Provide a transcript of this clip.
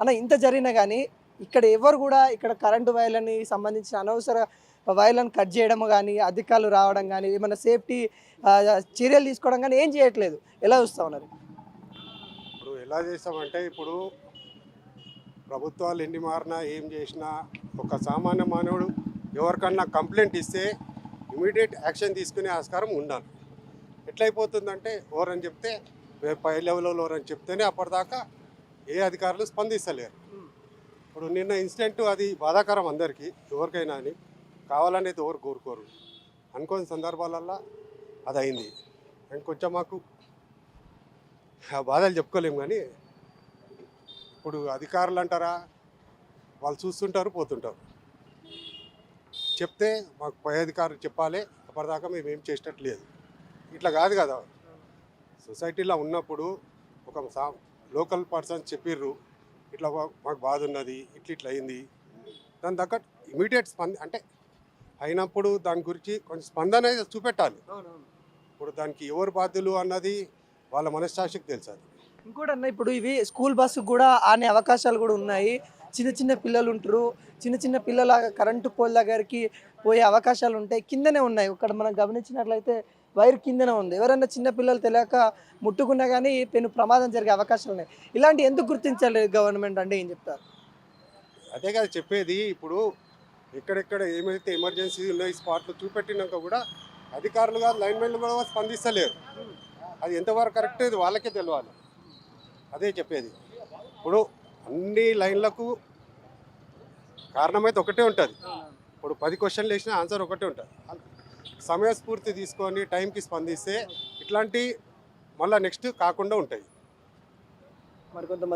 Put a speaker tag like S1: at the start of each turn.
S1: అన్న ఇంత జరిగినా కానీ ఇక్కడ ఎవరు కూడా ఇక్కడ కరెంటు వైర్లని సంబంధించిన అనవసర వైర్లను కట్ చేయడం కానీ అధికారులు రావడం కానీ ఏమైనా సేఫ్టీ చర్యలు తీసుకోవడం కానీ ఏం చేయట్లేదు. ఎలా చూస్తా ఉన్నారు?
S2: ఇప్పుడు ఎలా చేస్తామంటే ఇప్పుడు ప్రభుత్వాలు ఎన్ని మారినా ఏం చేసినా ఒక సామాన్య మానవుడు ఎవరికన్నా కంప్లైంట్ ఇస్తే ఇమీడియట్ యాక్షన్ తీసుకునే ఆస్కారం ఉండాలి. ఎట్లయిపోతుందంటే ఎవరని చెప్తే పై లెవెల్లో ఎవరని చెప్తేనే అప్పటిదాకా ఏ అధికారులు స్పందిస్తలేరు. ఇప్పుడు నిన్న ఇన్సిడెంట్ అది బాధాకరం అందరికీ, ఎవరికైనా అని కావాలనేది ఎవరు కోరుకోరు. అనుకోని సందర్భాలల్లో అది అయింది. అండ్ కొంచెం మాకు బాధలు చెప్పుకోలేము. కానీ ఇప్పుడు అధికారులు అంటారా, వాళ్ళు చూస్తుంటారు పోతుంటారు. చెప్తే మాకు పై అధికారులు చెప్పాలి, అప్పటిదాకా మేము ఏం చేసేటట్లేదు. ఇట్లా కాదు కదా, సొసైటీలో ఉన్నప్పుడు ఒక లోకల్ పర్సన్ చెప్పిర్రు ఇట్లా మాకు బాధ ఉన్నది, ఇట్లా అయింది, దాని తగ్గట్టు ఇమీడియట్ అంటే అయినప్పుడు దాని గురించి కొంచెం స్పందన అయితే చూపెట్టాలి. ఇప్పుడు దానికి ఎవరు బాధ్యులు అన్నది వాళ్ళ మనస్సాక్షికి తెలుసు.
S1: ఇంకోటి అన్న, ఇప్పుడు ఇవి స్కూల్ బస్సు కూడా ఆనే అవకాశాలు కూడా ఉన్నాయి. చిన్న చిన్న పిల్లలు ఉంటారు, చిన్న చిన్న పిల్లల కరెంటు పోల్ దగ్గరికి పోయే అవకాశాలు ఉంటాయి. కిందనే ఉన్నాయి, ఇక్కడ మనం గమనించినట్లయితే వైర్ కిందనే ఉంది. ఎవరైనా చిన్న పిల్లలు తెలియక ముట్టుకున్నా కానీ పెను ప్రమాదం జరిగే అవకాశాలు ఉన్నాయి. ఇలాంటి ఎందుకు గుర్తించలేదు గవర్నమెంట్ అంటే ఏం చెప్తారు?
S2: అదే కదా చెప్పేది. ఇప్పుడు ఎక్కడెక్కడ ఏమైతే ఎమర్జెన్సీ ఉన్నాయి స్పాట్లు చూపెట్టినాక కూడా అధికారులుగా లైన్మెన్లు కూడా స్పందిస్తలేరు. అది ఎంతవరకు కరెక్ట్ ఇది వాళ్ళకే తెలియాలి. అదే చెప్పేది. ఇప్పుడు అన్ని లైన్లకు కారణమైతే ఒకటే ఉంటుంది. ఇప్పుడు 10 క్వశ్చన్లు వేసినా ఆన్సర్ ఒకటే ఉంటుంది. సమయస్ఫూర్తి తీసుకొని టైంకి స్పందిస్తే ఇట్లాంటి మళ్ళీ నెక్స్ట్ కాకుండా ఉంటాయి.
S1: మరి కొంతమంది